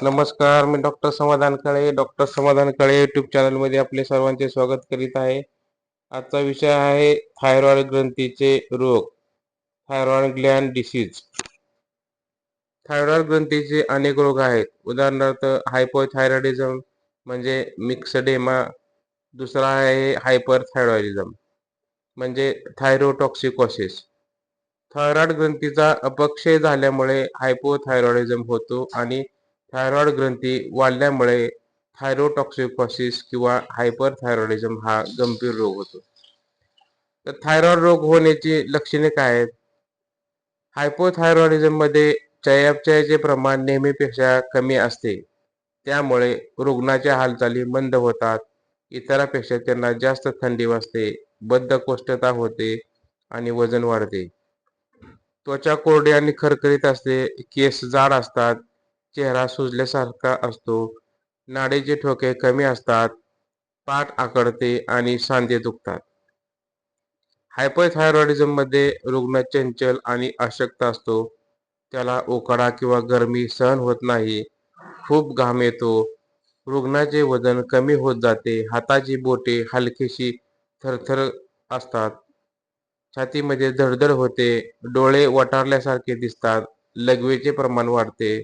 नमस्कार, मी डॉक्टर समाधान काळे. डॉक्टर समाधान काळे यूट्यूब चॅनलमध्ये आपले सर्वांचे स्वागत करीत आहे. आजचा विषय आहे थायरॉइड ग्रंथीचे रोग, थायरॉइड ग्लॅन्ड डिसीज. थायरॉइड ग्रंथीचे अनेक रोग आहेत. उदाहरणार्थ हायपोथायरॉइडिझम म्हणजे मिक्सडेमा. दुसरा आहे हायपरथायरॉइडिझम म्हणजे थायरोटॉक्सिकोसिस. थायरॉइड ग्रंथीचा अपक्षय झाल्यामुळे हायपोथायरॉइडिझम होतो आणि थायरॉइड ग्रंथी वाढल्यामुळे थायरोटॉक्सिकोसिस किंवा हायपरथायरॉइडिझम हा गंभीर रोग होतो. तर थायरॉइड रोग होण्याची लक्षणे काय आहेत? हायपोथायरॉइडिझम मध्ये चयापचयाचे प्रमाण नेहमीपेक्षा कमी असते. त्यामुळे रुग्णाच्या हालचाली मंद होतात. इतरांपेक्षा त्यांना जास्त थंडी वाजते, बद्धकोष्ठता होते आणि वजन वाढते. त्वचा कोरडी आणि खरखरीत असते, केस जाड असतात, चेहरा सुजल्यासारखा असतो, नाडीचे ठोके कमी असतात, पाठ आकडते आणि सांधे दुखतात. हायपरथायरॉइडिझम मध्ये रुग्ण चंचल आणि अशक्त असतो. त्याला उकाडा किंवा गरमी सहन होत नाही, खूप घाम येतो, रुग्णाचे वजन कमी होत जाते, हाताची बोटे हलकीशी थरथर असतात, छातीमध्ये धडधड होते, डोळे वटारल्यासारखे दिसतात, लघवीचे प्रमाण वाढते,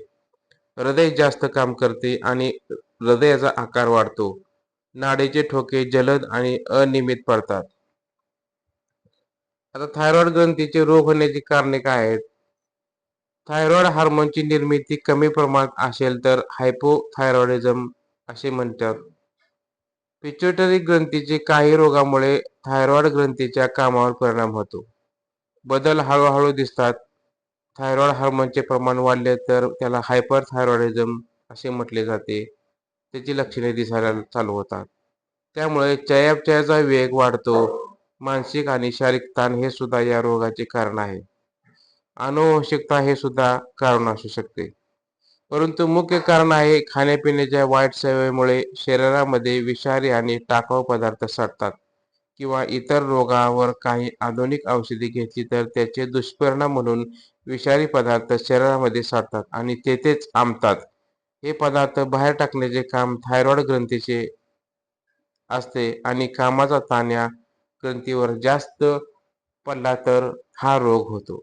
हृदय जास्त काम करते आणि हृदयाचा आकार वाढतो, नाडीचे ठोके जलद आणि अनियमित पडतात. आता थायरॉइड ग्रंथीचे रोग होण्याची कारणे काय आहेत? थायरॉइड हार्मोनची निर्मिती कमी प्रमाणात असेल तर हायपोथायरॉइडिझम असे म्हणतात. पिट्युटरी ग्रंथीचे काही रोगामुळे थायरॉइड ग्रंथीच्या कामावर परिणाम होतो. बदल हळूहळू दिसतात. थायरॉइड हार्मोनचे प्रमाण वाढले तर त्याला हायपरथायरॉइडिझम असे म्हटले जाते. त्याची लक्षणे दिसायला चालू होतात. त्यामुळे चयापचयाचा वेग वाढतो. मानसिक आणि शारीरिक ताण हे सुद्धा या रोगाचे कारण आहे. आनुवंशिकता हे सुद्धा कारण असू शकते. परंतु मुख्य कारण आहे खाण्यापिण्याच्या वाईट सवयीमुळे शरीरामध्ये विषारी आणि टाकाऊ पदार्थ साठतात किंवा इतर रोगावर काही आधुनिक औषधी घेतली तर त्याचे दुष्परिणाम म्हणून विषारी पदार्थ शरीरामध्ये साठतात आणि तेथेच आंबतात. हे पदार्थ बाहेर टाकण्याचे काम थायरॉइड ग्रंथीचे असते आणि कामाचा ताण या ग्रंथीवर जास्त पडला तर हा रोग होतो.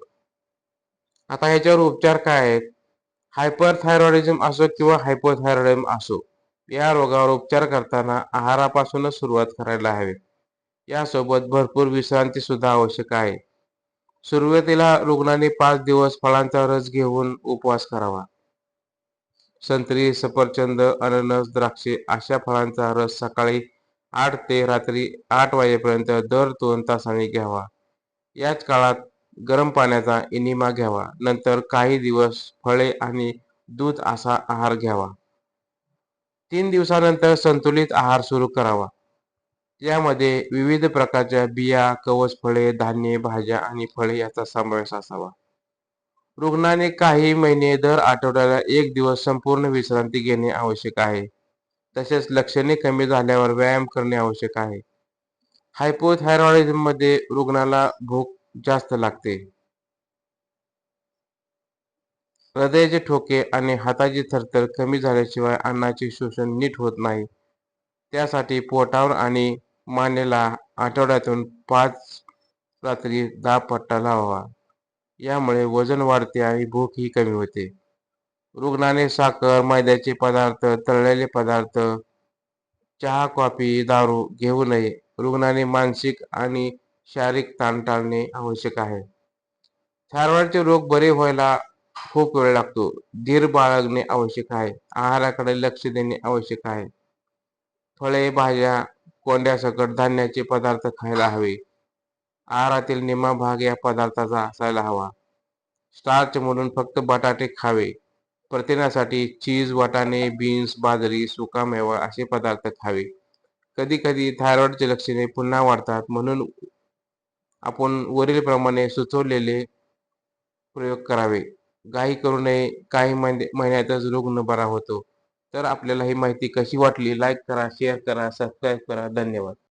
आता ह्याच्यावर उपचार काय आहेत? हायपरथायरॉइडिझम असो किंवा हायपोथायरॉइडिझम असो, या रोगावर उपचार करताना आहारापासूनच सुरुवात करायला हवी. यासोबत भरपूर विश्रांती सुद्धा आवश्यक आहे. सुरुवातीला रुग्णाने 5 दिवस फळांचा रस घेऊन उपवास करावा. संत्री, सफरचंद, अननस, द्राक्षे अशा फळांचा रस सकाळी 8 ते रात्री 8 वाजेपर्यंत दर 2 तासांनी घ्यावा. याच काळात गरम पाण्याचा इनिमा घ्यावा. नंतर काही दिवस फळे आणि दूध असा आहार घ्यावा. 3 दिवसानंतर संतुलित आहार सुरू करावा. यामध्ये विविध प्रकारच्या बिया, कवच फळे, धान्ये, भाज्या आणि फळे याचा समावेश असावा. रुग्णाने काही महिने दर आठवड्याला 1 दिवस संपूर्ण विश्रांती घेणे आवश्यक आहे. तसेच लक्षणे कमी झाल्यावर व्यायाम करणे आवश्यक आहे. हायपोथायरॉइडिझम मध्ये रुग्णाला भूक जास्त लागते, हृदयाचे ठोके आणि हाताची थरथर कमी झाल्याशिवाय अन्नाचे शोषण नीट होत नाही. त्यासाठी पोटावर आणि मानेला आठवड्यातून 5 रात्री दाब पट्टा लावावा. यामुळे वजन वाढते आणि भूकही कमी होते. रुग्णाने साखर, मैद्याचे पदार्थ, तळलेले पदार्थ, चहा, कॉफी, दारू घेऊ नये. रुग्णाने मानसिक आणि शारीरिक ताण टाळणे आवश्यक आहे. थायरॉइडचे रोग बरे व्हायला खूप वेळ लागतो. धीर बाळगणे आवश्यक आहे. आहाराकडे लक्ष देणे आवश्यक आहे. फळे, भाज्या, कोंड्यासकट धान्याचे पदार्थ खायला हवे. आहारातील निम्मा भाग या पदार्थाचा असायला हवा. स्टार्च म्हणून फक्त बटाटे खावे. प्रथिनासाठी चीज, वाटाणे, बीन्स, बाजरी, सुकामेवा असे पदार्थ खावे. कधी कधी थायरॉइडची लक्षणे पुन्हा वाढतात, म्हणून आपण वरीलप्रमाणे सुचवलेले प्रयोग करावे. घाई करू नये. काही महिन्यातच रुग्ण बरा होतो. तर आपल्याला ही माहिती कशी वाटली? लाईक करा, शेअर करा, सबस्क्राईब करा. धन्यवाद.